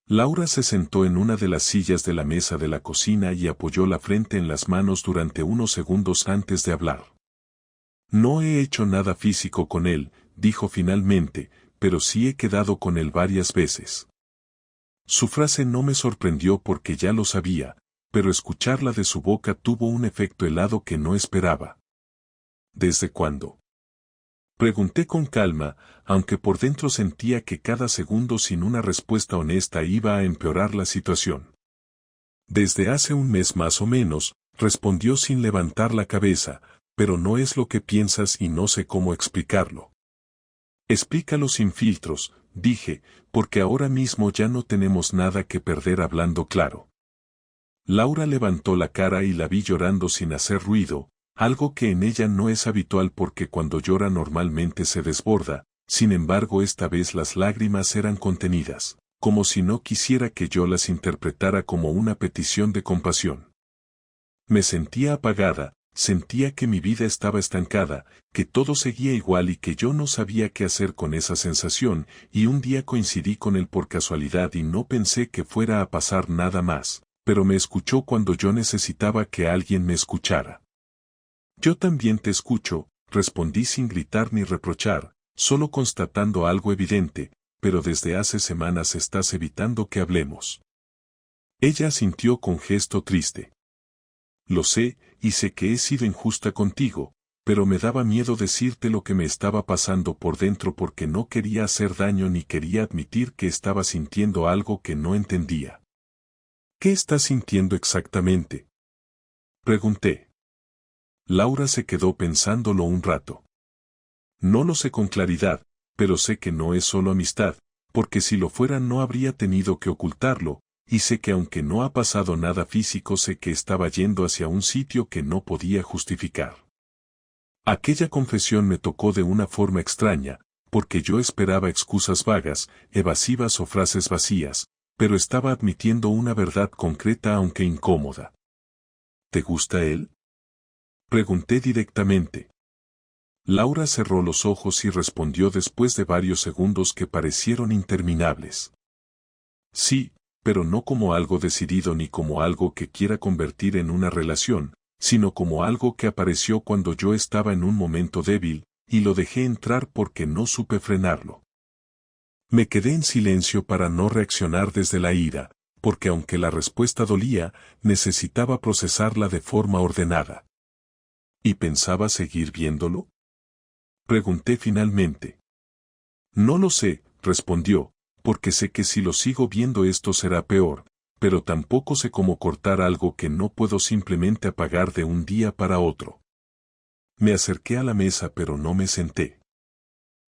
Laura se sentó en una de las sillas de la mesa de la cocina y apoyó la frente en las manos durante unos segundos antes de hablar. No he hecho nada físico con él, dijo finalmente, pero sí he quedado con él varias veces. Su frase no me sorprendió porque ya lo sabía, pero escucharla de su boca tuvo un efecto helado que no esperaba. ¿Desde cuándo? Pregunté con calma, aunque por dentro sentía que cada segundo sin una respuesta honesta iba a empeorar la situación. Desde hace un mes más o menos, respondió sin levantar la cabeza, pero no es lo que piensas y no sé cómo explicarlo. Explícalo sin filtros, dije, porque ahora mismo ya no tenemos nada que perder hablando claro. Laura levantó la cara y la vi llorando sin hacer ruido, algo que en ella no es habitual porque cuando llora normalmente se desborda, sin embargo esta vez las lágrimas eran contenidas, como si no quisiera que yo las interpretara como una petición de compasión. Me sentía apagada, sentía que mi vida estaba estancada, que todo seguía igual y que yo no sabía qué hacer con esa sensación, y un día coincidí con él por casualidad y no pensé que fuera a pasar nada más, pero me escuchó cuando yo necesitaba que alguien me escuchara. Yo también te escucho, respondí sin gritar ni reprochar, solo constatando algo evidente, pero desde hace semanas estás evitando que hablemos. Ella asintió con gesto triste. Lo sé, y sé que he sido injusta contigo, pero me daba miedo decirte lo que me estaba pasando por dentro porque no quería hacer daño ni quería admitir que estaba sintiendo algo que no entendía. ¿Qué estás sintiendo exactamente? Pregunté. Laura se quedó pensándolo un rato. No lo sé con claridad, pero sé que no es solo amistad, porque si lo fuera no habría tenido que ocultarlo, y sé que aunque no ha pasado nada físico sé que estaba yendo hacia un sitio que no podía justificar. Aquella confesión me tocó de una forma extraña, porque yo esperaba excusas vagas, evasivas o frases vacías, pero estaba admitiendo una verdad concreta aunque incómoda. ¿Te gusta él? Pregunté directamente. Laura cerró los ojos y respondió después de varios segundos que parecieron interminables. Sí, pero no como algo decidido ni como algo que quiera convertir en una relación, sino como algo que apareció cuando yo estaba en un momento débil, y lo dejé entrar porque no supe frenarlo. Me quedé en silencio para no reaccionar desde la ira, porque aunque la respuesta dolía, necesitaba procesarla de forma ordenada. ¿Y pensaba seguir viéndolo? Pregunté finalmente. No lo sé, respondió, porque sé que si lo sigo viendo esto será peor, pero tampoco sé cómo cortar algo que no puedo simplemente apagar de un día para otro. Me acerqué a la mesa pero no me senté.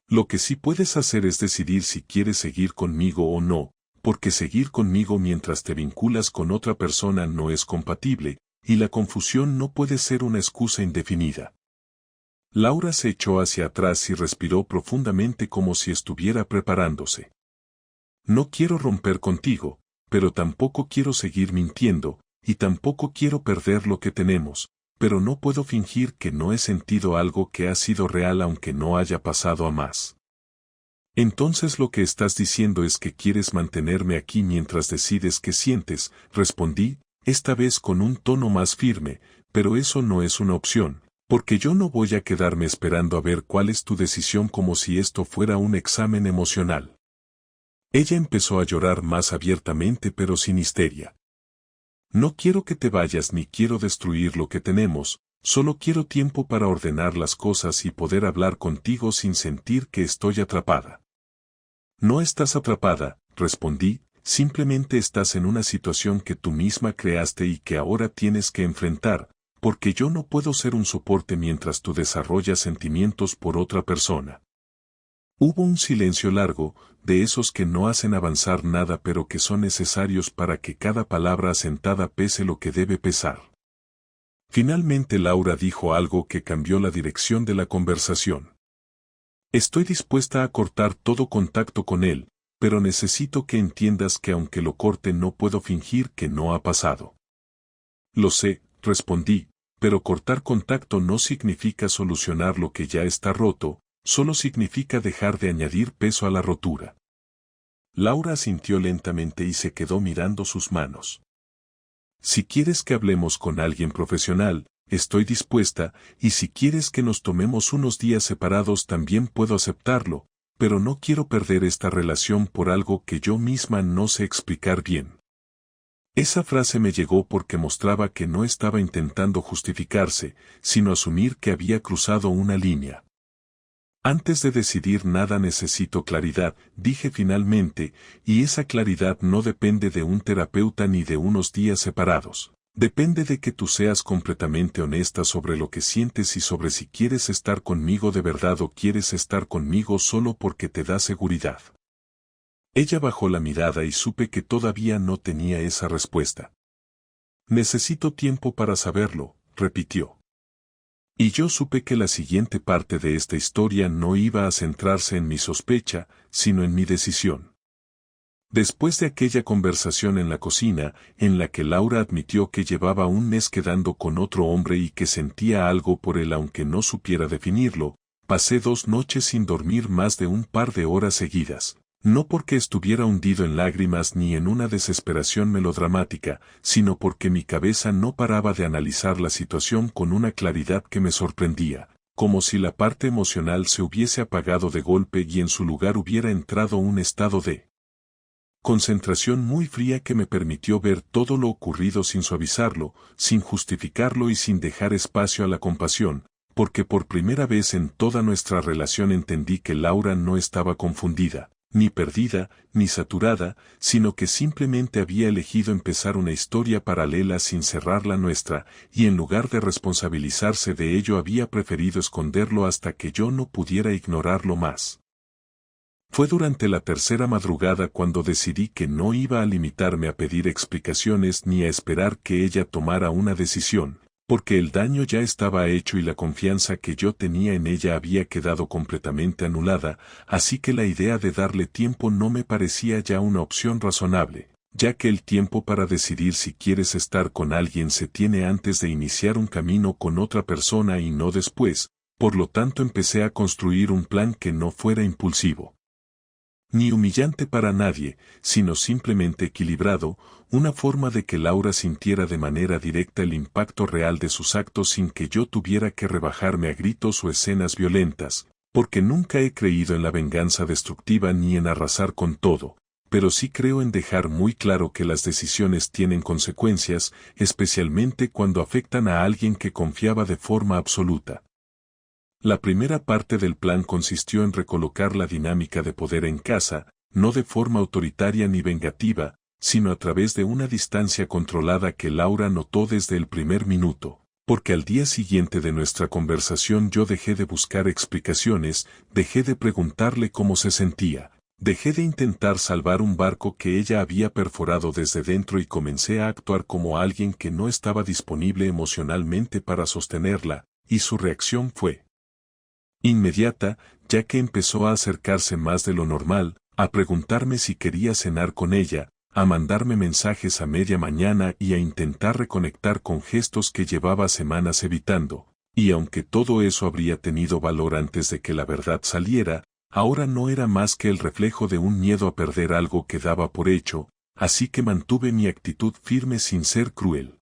Lo que sí puedes hacer es decidir si quieres seguir conmigo o no, porque seguir conmigo mientras te vinculas con otra persona no es compatible, y la confusión no puede ser una excusa indefinida. Laura se echó hacia atrás y respiró profundamente como si estuviera preparándose. No quiero romper contigo, pero tampoco quiero seguir mintiendo, y tampoco quiero perder lo que tenemos, pero no puedo fingir que no he sentido algo que ha sido real aunque no haya pasado a más. Entonces lo que estás diciendo es que quieres mantenerme aquí mientras decides qué sientes, respondí, esta vez con un tono más firme, pero eso no es una opción, porque yo no voy a quedarme esperando a ver cuál es tu decisión como si esto fuera un examen emocional. Ella empezó a llorar más abiertamente pero sin histeria. No quiero que te vayas ni quiero destruir lo que tenemos, solo quiero tiempo para ordenar las cosas y poder hablar contigo sin sentir que estoy atrapada. No estás atrapada, respondí, simplemente estás en una situación que tú misma creaste y que ahora tienes que enfrentar, porque yo no puedo ser un soporte mientras tú desarrollas sentimientos por otra persona. Hubo un silencio largo, de esos que no hacen avanzar nada pero que son necesarios para que cada palabra asentada pese lo que debe pesar. Finalmente Laura dijo algo que cambió la dirección de la conversación. Estoy dispuesta a cortar todo contacto con él, pero necesito que entiendas que aunque lo corte no puedo fingir que no ha pasado. Lo sé, respondí, pero cortar contacto no significa solucionar lo que ya está roto, solo significa dejar de añadir peso a la rotura. Laura asintió lentamente y se quedó mirando sus manos. Si quieres que hablemos con alguien profesional, estoy dispuesta, y si quieres que nos tomemos unos días separados también puedo aceptarlo, pero no quiero perder esta relación por algo que yo misma no sé explicar bien. Esa frase me llegó porque mostraba que no estaba intentando justificarse, sino asumir que había cruzado una línea. Antes de decidir nada necesito claridad, dije finalmente, y esa claridad no depende de un terapeuta ni de unos días separados. Depende de que tú seas completamente honesta sobre lo que sientes y sobre si quieres estar conmigo de verdad o quieres estar conmigo solo porque te da seguridad. Ella bajó la mirada y supe que todavía no tenía esa respuesta. Necesito tiempo para saberlo, repitió. Y yo supe que la siguiente parte de esta historia no iba a centrarse en mi sospecha, sino en mi decisión. Después de aquella conversación en la cocina, en la que Laura admitió que llevaba un mes quedando con otro hombre y que sentía algo por él aunque no supiera definirlo, pasé 2 noches sin dormir más de un par de horas seguidas. No porque estuviera hundido en lágrimas ni en una desesperación melodramática, sino porque mi cabeza no paraba de analizar la situación con una claridad que me sorprendía, como si la parte emocional se hubiese apagado de golpe y en su lugar hubiera entrado un estado de concentración muy fría que me permitió ver todo lo ocurrido sin suavizarlo, sin justificarlo y sin dejar espacio a la compasión, porque por primera vez en toda nuestra relación entendí que Laura no estaba confundida, ni perdida, ni saturada, sino que simplemente había elegido empezar una historia paralela sin cerrar la nuestra, y en lugar de responsabilizarse de ello había preferido esconderlo hasta que yo no pudiera ignorarlo más. Fue durante la tercera madrugada cuando decidí que no iba a limitarme a pedir explicaciones ni a esperar que ella tomara una decisión, porque el daño ya estaba hecho y la confianza que yo tenía en ella había quedado completamente anulada, así que la idea de darle tiempo no me parecía ya una opción razonable, ya que el tiempo para decidir si quieres estar con alguien se tiene antes de iniciar un camino con otra persona y no después, por lo tanto empecé a construir un plan que no fuera impulsivo ni humillante para nadie, sino simplemente equilibrado, una forma de que Laura sintiera de manera directa el impacto real de sus actos sin que yo tuviera que rebajarme a gritos o escenas violentas, porque nunca he creído en la venganza destructiva ni en arrasar con todo, pero sí creo en dejar muy claro que las decisiones tienen consecuencias, especialmente cuando afectan a alguien que confiaba de forma absoluta. La primera parte del plan consistió en recolocar la dinámica de poder en casa, no de forma autoritaria ni vengativa, sino a través de una distancia controlada que Laura notó desde el primer minuto, porque al día siguiente de nuestra conversación yo dejé de buscar explicaciones, dejé de preguntarle cómo se sentía, dejé de intentar salvar un barco que ella había perforado desde dentro y comencé a actuar como alguien que no estaba disponible emocionalmente para sostenerla, y su reacción fue inmediata, ya que empezó a acercarse más de lo normal, a preguntarme si quería cenar con ella, a mandarme mensajes a media mañana y a intentar reconectar con gestos que llevaba semanas evitando, y aunque todo eso habría tenido valor antes de que la verdad saliera, ahora no era más que el reflejo de un miedo a perder algo que daba por hecho, así que mantuve mi actitud firme sin ser cruel.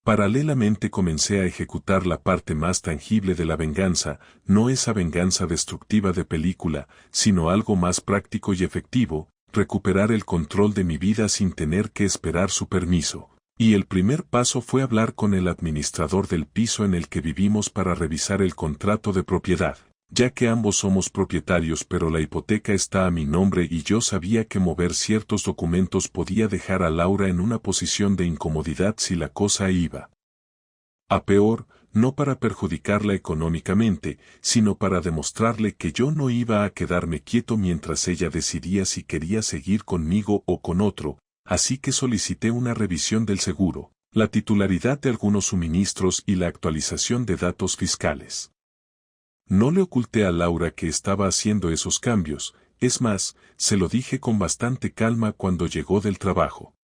Paralelamente comencé a ejecutar la parte más tangible de la venganza, no esa venganza destructiva de película, sino algo más práctico y efectivo, recuperar el control de mi vida sin tener que esperar su permiso. Y el primer paso fue hablar con el administrador del piso en el que vivimos para revisar el contrato de propiedad, ya que ambos somos propietarios pero la hipoteca está a mi nombre y yo sabía que mover ciertos documentos podía dejar a Laura en una posición de incomodidad si la cosa iba a peor, no para perjudicarla económicamente, sino para demostrarle que yo no iba a quedarme quieto mientras ella decidía si quería seguir conmigo o con otro, así que solicité una revisión del seguro, la titularidad de algunos suministros y la actualización de datos fiscales. No le oculté a Laura que estaba haciendo esos cambios, es más, se lo dije con bastante calma cuando llegó del trabajo.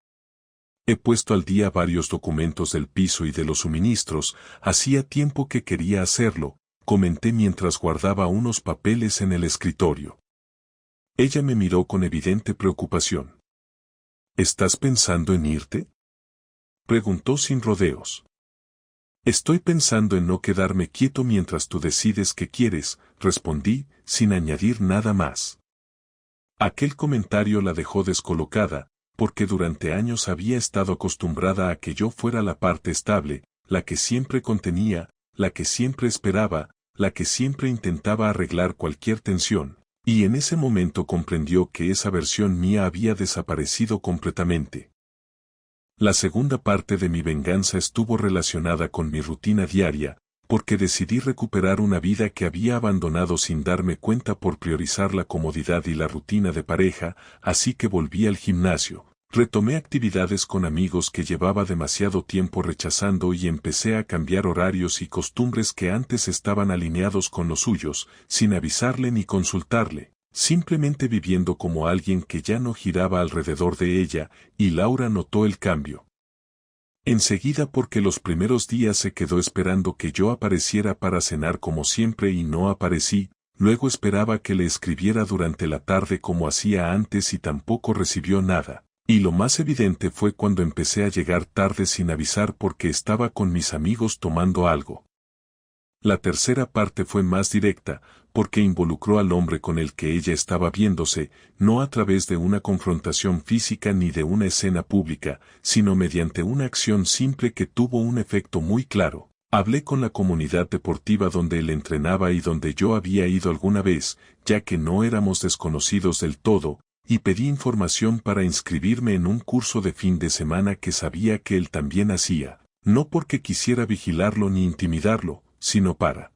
He puesto al día varios documentos del piso y de los suministros, hacía tiempo que quería hacerlo, comenté mientras guardaba unos papeles en el escritorio. Ella me miró con evidente preocupación. ¿Estás pensando en irte?, preguntó sin rodeos. Estoy pensando en no quedarme quieto mientras tú decides qué quieres, respondí, sin añadir nada más. Aquel comentario la dejó descolocada, porque durante años había estado acostumbrada a que yo fuera la parte estable, la que siempre contenía, la que siempre esperaba, la que siempre intentaba arreglar cualquier tensión, y en ese momento comprendió que esa versión mía había desaparecido completamente. La segunda parte de mi venganza estuvo relacionada con mi rutina diaria, porque decidí recuperar una vida que había abandonado sin darme cuenta por priorizar la comodidad y la rutina de pareja, así que volví al gimnasio, retomé actividades con amigos que llevaba demasiado tiempo rechazando y empecé a cambiar horarios y costumbres que antes estaban alineados con los suyos, sin avisarle ni consultarle, simplemente viviendo como alguien que ya no giraba alrededor de ella, y Laura notó el cambio. Enseguida porque los primeros días se quedó esperando que yo apareciera para cenar como siempre y no aparecí, luego esperaba que le escribiera durante la tarde como hacía antes y tampoco recibió nada, y lo más evidente fue cuando empecé a llegar tarde sin avisar porque estaba con mis amigos tomando algo. La tercera parte fue más directa, porque involucró al hombre con el que ella estaba viéndose, no a través de una confrontación física ni de una escena pública, sino mediante una acción simple que tuvo un efecto muy claro. Hablé con la comunidad deportiva donde él entrenaba y donde yo había ido alguna vez, ya que no éramos desconocidos del todo, y pedí información para inscribirme en un curso de fin de semana que sabía que él también hacía, no porque quisiera vigilarlo ni intimidarlo, sino para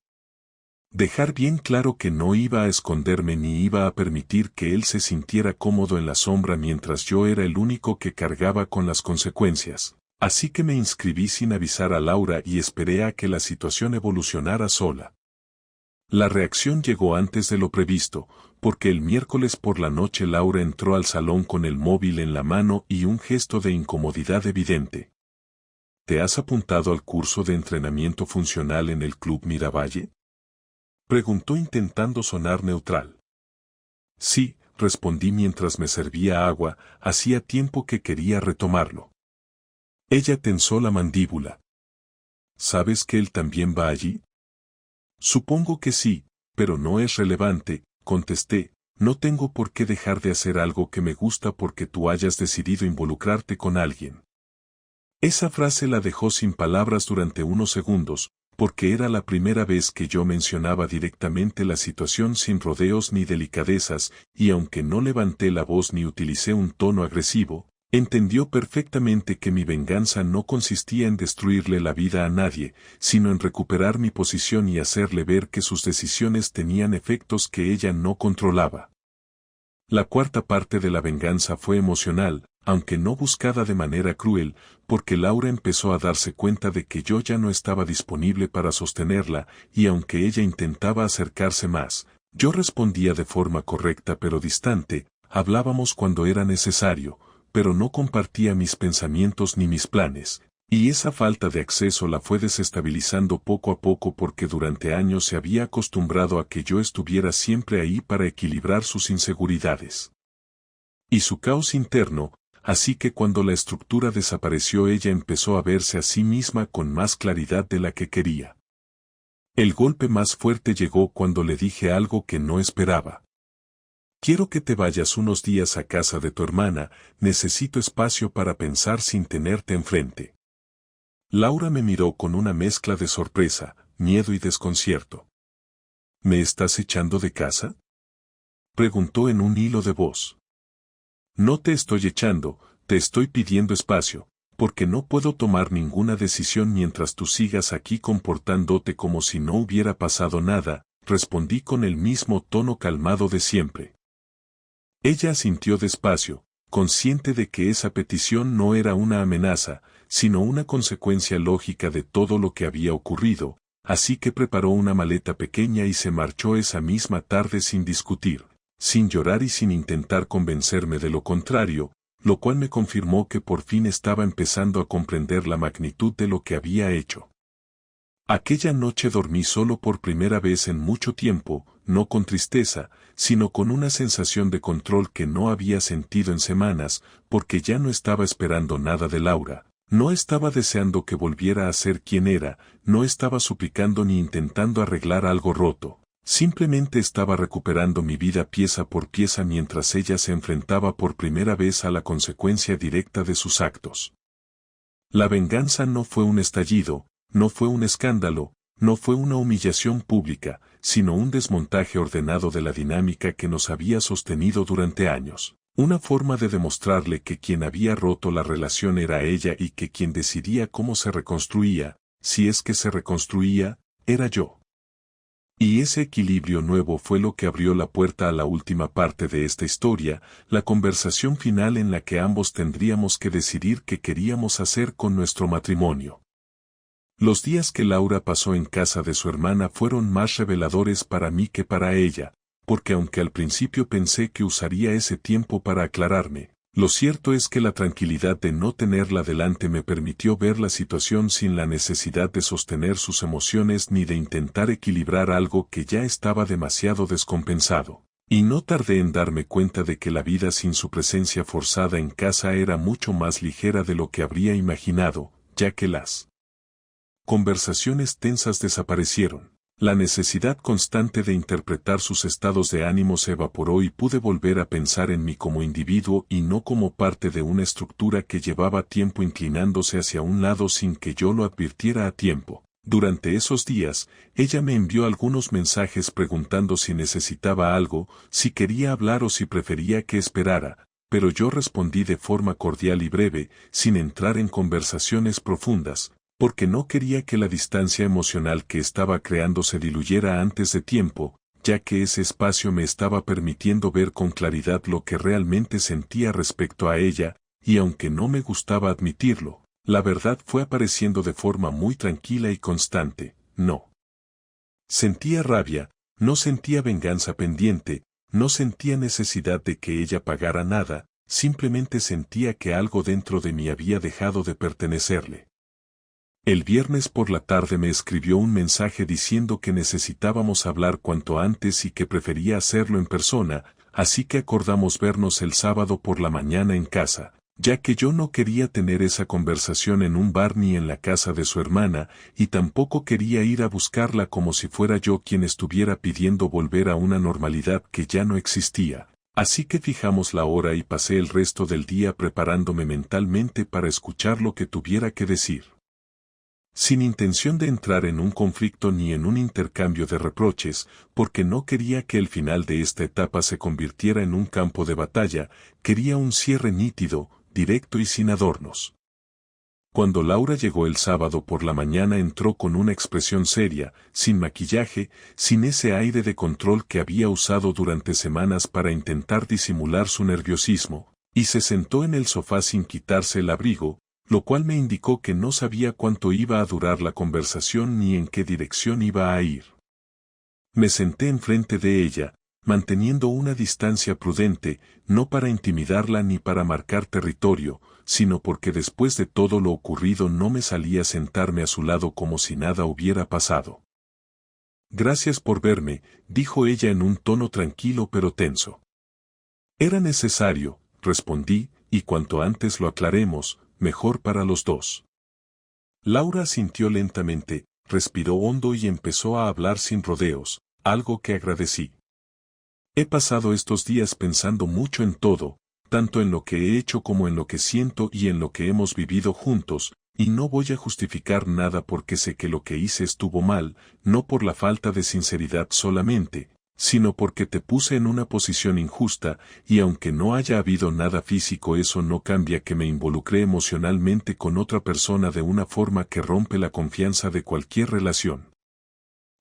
dejar bien claro que no iba a esconderme ni iba a permitir que él se sintiera cómodo en la sombra mientras yo era el único que cargaba con las consecuencias. Así que me inscribí sin avisar a Laura y esperé a que la situación evolucionara sola. La reacción llegó antes de lo previsto, porque el miércoles por la noche Laura entró al salón con el móvil en la mano y un gesto de incomodidad evidente. ¿Te has apuntado al curso de entrenamiento funcional en el Club Miravalle?, preguntó intentando sonar neutral. Sí, respondí mientras me servía agua, hacía tiempo que quería retomarlo. Ella tensó la mandíbula. ¿Sabes que él también va allí? Supongo que sí, pero no es relevante, contesté, no tengo por qué dejar de hacer algo que me gusta porque tú hayas decidido involucrarte con alguien. Esa frase la dejó sin palabras durante unos segundos, porque era la primera vez que yo mencionaba directamente la situación sin rodeos ni delicadezas, y aunque no levanté la voz ni utilicé un tono agresivo, entendió perfectamente que mi venganza no consistía en destruirle la vida a nadie, sino en recuperar mi posición y hacerle ver que sus decisiones tenían efectos que ella no controlaba. La cuarta parte de la venganza fue emocional, aunque no buscada de manera cruel, porque Laura empezó a darse cuenta de que yo ya no estaba disponible para sostenerla, y aunque ella intentaba acercarse más, yo respondía de forma correcta pero distante, hablábamos cuando era necesario, pero no compartía mis pensamientos ni mis planes, Y esa falta de acceso la fue desestabilizando poco a poco porque durante años se había acostumbrado a que yo estuviera siempre ahí para equilibrar sus inseguridades y su caos interno, así que cuando la estructura desapareció ella empezó a verse a sí misma con más claridad de la que quería. El golpe más fuerte llegó cuando le dije algo que no esperaba. Quiero que te vayas unos días a casa de tu hermana, necesito espacio para pensar sin tenerte enfrente. Laura me miró con una mezcla de sorpresa, miedo y desconcierto. ¿Me estás echando de casa?, preguntó en un hilo de voz. No te estoy echando, te estoy pidiendo espacio, porque no puedo tomar ninguna decisión mientras tú sigas aquí comportándote como si no hubiera pasado nada, respondí con el mismo tono calmado de siempre. Ella asintió despacio, consciente de que esa petición no era una amenaza, sino una consecuencia lógica de todo lo que había ocurrido, así que preparó una maleta pequeña y se marchó esa misma tarde sin discutir, sin llorar y sin intentar convencerme de lo contrario, lo cual me confirmó que por fin estaba empezando a comprender la magnitud de lo que había hecho. Aquella noche dormí solo por primera vez en mucho tiempo, no con tristeza, sino con una sensación de control que no había sentido en semanas, porque ya no estaba esperando nada de Laura, no estaba deseando que volviera a ser quien era, no estaba suplicando ni intentando arreglar algo roto. Simplemente estaba recuperando mi vida pieza por pieza mientras ella se enfrentaba por primera vez a la consecuencia directa de sus actos. La venganza no fue un estallido, no fue un escándalo, no fue una humillación pública, sino un desmontaje ordenado de la dinámica que nos había sostenido durante años. Una forma de demostrarle que quien había roto la relación era ella y que quien decidía cómo se reconstruía, si es que se reconstruía, era yo. Y ese equilibrio nuevo fue lo que abrió la puerta a la última parte de esta historia, la conversación final en la que ambos tendríamos que decidir qué queríamos hacer con nuestro matrimonio. Los días que Laura pasó en casa de su hermana fueron más reveladores para mí que para ella, porque aunque al principio pensé que usaría ese tiempo para aclararme, lo cierto es que la tranquilidad de no tenerla delante me permitió ver la situación sin la necesidad de sostener sus emociones ni de intentar equilibrar algo que ya estaba demasiado descompensado. Y no tardé en darme cuenta de que la vida sin su presencia forzada en casa era mucho más ligera de lo que habría imaginado, ya que las conversaciones tensas desaparecieron. La necesidad constante de interpretar sus estados de ánimo se evaporó y pude volver a pensar en mí como individuo y no como parte de una estructura que llevaba tiempo inclinándose hacia un lado sin que yo lo advirtiera a tiempo. Durante esos días, ella me envió algunos mensajes preguntando si necesitaba algo, si quería hablar o si prefería que esperara, pero yo respondí de forma cordial y breve, sin entrar en conversaciones profundas, porque no quería que la distancia emocional que estaba creando se diluyera antes de tiempo, ya que ese espacio me estaba permitiendo ver con claridad lo que realmente sentía respecto a ella, y aunque no me gustaba admitirlo, la verdad fue apareciendo de forma muy tranquila y constante. No sentía rabia, no sentía venganza pendiente, no sentía necesidad de que ella pagara nada, simplemente sentía que algo dentro de mí había dejado de pertenecerle. El viernes por la tarde me escribió un mensaje diciendo que necesitábamos hablar cuanto antes y que prefería hacerlo en persona, así que acordamos vernos el sábado por la mañana en casa, ya que yo no quería tener esa conversación en un bar ni en la casa de su hermana, y tampoco quería ir a buscarla como si fuera yo quien estuviera pidiendo volver a una normalidad que ya no existía. Así que fijamos la hora y pasé el resto del día preparándome mentalmente para escuchar lo que tuviera que decir. Sin intención de entrar en un conflicto ni en un intercambio de reproches, porque no quería que el final de esta etapa se convirtiera en un campo de batalla, quería un cierre nítido, directo y sin adornos. Cuando Laura llegó el sábado por la mañana entró con una expresión seria, sin maquillaje, sin ese aire de control que había usado durante semanas para intentar disimular su nerviosismo, y se sentó en el sofá sin quitarse el abrigo, lo cual me indicó que no sabía cuánto iba a durar la conversación ni en qué dirección iba a ir. Me senté enfrente de ella, manteniendo una distancia prudente, no para intimidarla ni para marcar territorio, sino porque después de todo lo ocurrido no me salía a sentarme a su lado como si nada hubiera pasado. Gracias por verme, dijo ella en un tono tranquilo pero tenso. Era necesario, respondí, y cuanto antes lo aclaremos, mejor para los dos. Laura asintió lentamente, respiró hondo y empezó a hablar sin rodeos, algo que agradecí. He pasado estos días pensando mucho en todo, tanto en lo que he hecho como en lo que siento y en lo que hemos vivido juntos, y no voy a justificar nada porque sé que lo que hice estuvo mal, no por la falta de sinceridad solamente, sino porque te puse en una posición injusta, y aunque no haya habido nada físico, eso no cambia que me involucré emocionalmente con otra persona de una forma que rompe la confianza de cualquier relación.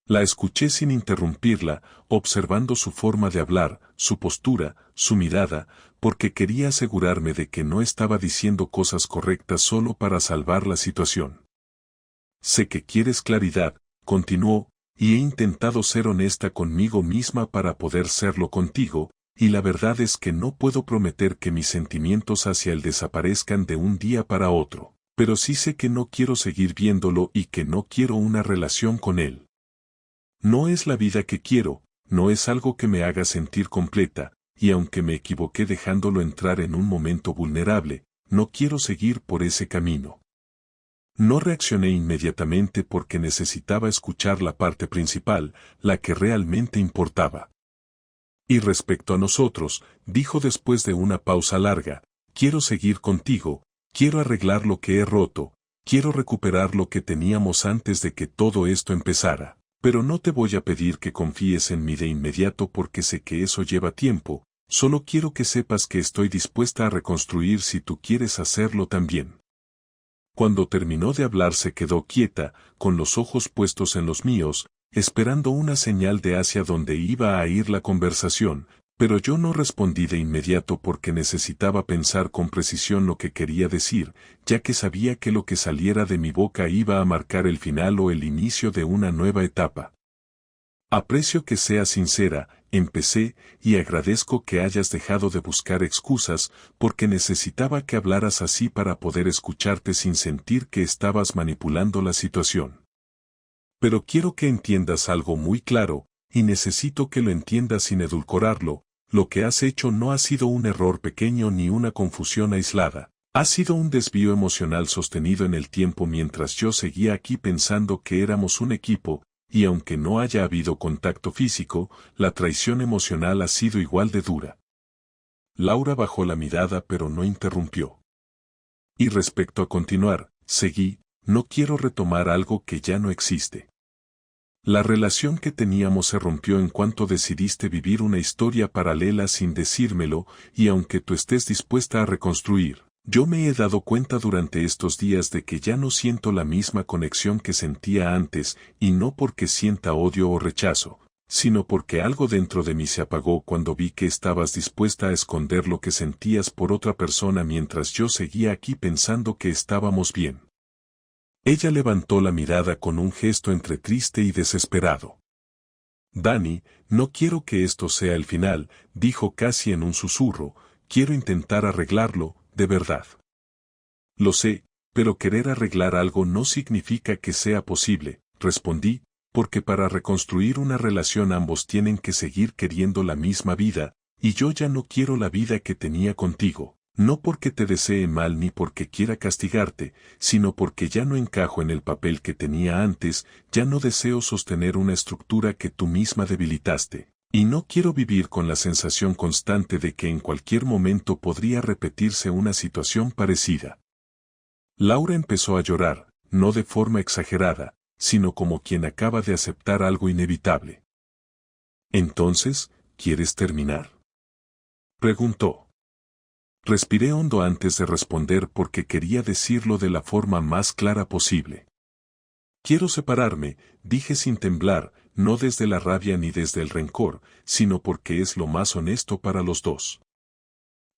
La escuché sin interrumpirla, observando su forma de hablar, su postura, su mirada, porque quería asegurarme de que no estaba diciendo cosas correctas solo para salvar la situación. Sé que quieres claridad, continuó, y he intentado ser honesta conmigo misma para poder serlo contigo, y la verdad es que no puedo prometer que mis sentimientos hacia él desaparezcan de un día para otro, pero sí sé que no quiero seguir viéndolo y que no quiero una relación con él. No es la vida que quiero, no es algo que me haga sentir completa, y aunque me equivoqué dejándolo entrar en un momento vulnerable, no quiero seguir por ese camino. No reaccioné inmediatamente porque necesitaba escuchar la parte principal, la que realmente importaba. Y respecto a nosotros, dijo después de una pausa larga, quiero seguir contigo, quiero arreglar lo que he roto, quiero recuperar lo que teníamos antes de que todo esto empezara. Pero no te voy a pedir que confíes en mí de inmediato porque sé que eso lleva tiempo, solo quiero que sepas que estoy dispuesta a reconstruir si tú quieres hacerlo también. Cuando terminó de hablar se quedó quieta, con los ojos puestos en los míos, esperando una señal de hacia dónde iba a ir la conversación, pero yo no respondí de inmediato porque necesitaba pensar con precisión lo que quería decir, ya que sabía que lo que saliera de mi boca iba a marcar el final o el inicio de una nueva etapa. Aprecio que seas sincera, empecé, y agradezco que hayas dejado de buscar excusas, porque necesitaba que hablaras así para poder escucharte sin sentir que estabas manipulando la situación. Pero quiero que entiendas algo muy claro, y necesito que lo entiendas sin edulcorarlo. Lo que has hecho no ha sido un error pequeño ni una confusión aislada. Ha sido un desvío emocional sostenido en el tiempo mientras yo seguía aquí pensando que éramos un equipo, y aunque no haya habido contacto físico, la traición emocional ha sido igual de dura. Laura bajó la mirada pero no interrumpió. Y respecto a continuar, seguí, no quiero retomar algo que ya no existe. La relación que teníamos se rompió en cuanto decidiste vivir una historia paralela sin decírmelo, y aunque tú estés dispuesta a reconstruir, yo me he dado cuenta durante estos días de que ya no siento la misma conexión que sentía antes, y no porque sienta odio o rechazo, sino porque algo dentro de mí se apagó cuando vi que estabas dispuesta a esconder lo que sentías por otra persona mientras yo seguía aquí pensando que estábamos bien. Ella levantó la mirada con un gesto entre triste y desesperado. Dani, no quiero que esto sea el final, dijo casi en un susurro, quiero intentar arreglarlo, de verdad. Lo sé, pero querer arreglar algo no significa que sea posible, respondí, porque para reconstruir una relación ambos tienen que seguir queriendo la misma vida, y yo ya no quiero la vida que tenía contigo. No porque te desee mal ni porque quiera castigarte, sino porque ya no encajo en el papel que tenía antes, ya no deseo sostener una estructura que tú misma debilitaste, y no quiero vivir con la sensación constante de que en cualquier momento podría repetirse una situación parecida. Laura empezó a llorar, no de forma exagerada, sino como quien acaba de aceptar algo inevitable. Entonces, ¿quieres terminar?, preguntó. Respiré hondo antes de responder porque quería decirlo de la forma más clara posible. Quiero separarme, dije sin temblar, no desde la rabia ni desde el rencor, sino porque es lo más honesto para los dos.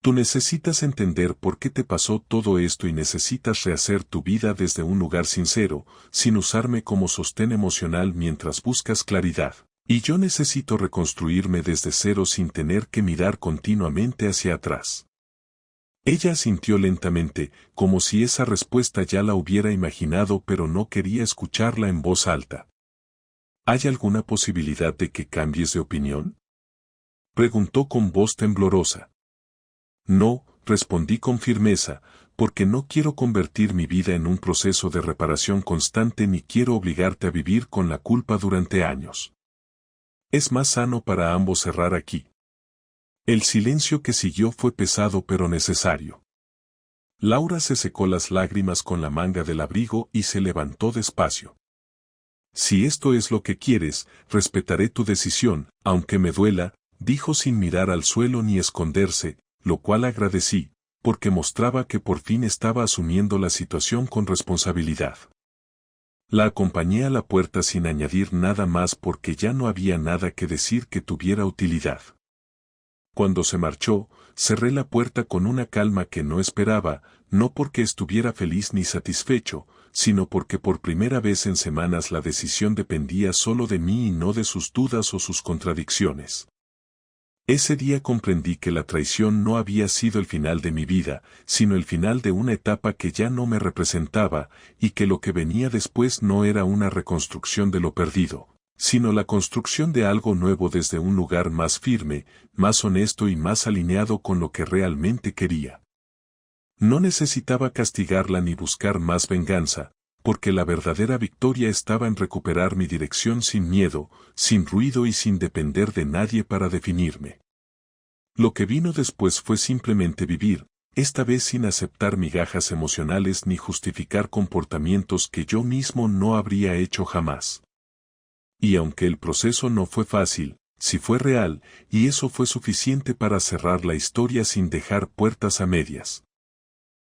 Tú necesitas entender por qué te pasó todo esto y necesitas rehacer tu vida desde un lugar sincero, sin usarme como sostén emocional mientras buscas claridad. Y yo necesito reconstruirme desde cero sin tener que mirar continuamente hacia atrás. Ella asintió lentamente, como si esa respuesta ya la hubiera imaginado, pero no quería escucharla en voz alta. ¿Hay alguna posibilidad de que cambies de opinión? Preguntó con voz temblorosa. No, respondí con firmeza, porque no quiero convertir mi vida en un proceso de reparación constante ni quiero obligarte a vivir con la culpa durante años. Es más sano para ambos cerrar aquí. El silencio que siguió fue pesado pero necesario. Laura se secó las lágrimas con la manga del abrigo y se levantó despacio. Si esto es lo que quieres, respetaré tu decisión, aunque me duela, dijo sin mirar al suelo ni esconderse, lo cual agradecí, porque mostraba que por fin estaba asumiendo la situación con responsabilidad. La acompañé a la puerta sin añadir nada más porque ya no había nada que decir que tuviera utilidad. Cuando se marchó, cerré la puerta con una calma que no esperaba, no porque estuviera feliz ni satisfecho, sino porque por primera vez en semanas la decisión dependía solo de mí y no de sus dudas o sus contradicciones. Ese día comprendí que la traición no había sido el final de mi vida, sino el final de una etapa que ya no me representaba, y que lo que venía después no era una reconstrucción de lo perdido, sino la construcción de algo nuevo desde un lugar más firme, más honesto y más alineado con lo que realmente quería. No necesitaba castigarla ni buscar más venganza, porque la verdadera victoria estaba en recuperar mi dirección sin miedo, sin ruido y sin depender de nadie para definirme. Lo que vino después fue simplemente vivir, esta vez sin aceptar migajas emocionales ni justificar comportamientos que yo mismo no habría hecho jamás. Y aunque el proceso no fue fácil, sí fue real, y eso fue suficiente para cerrar la historia sin dejar puertas a medias.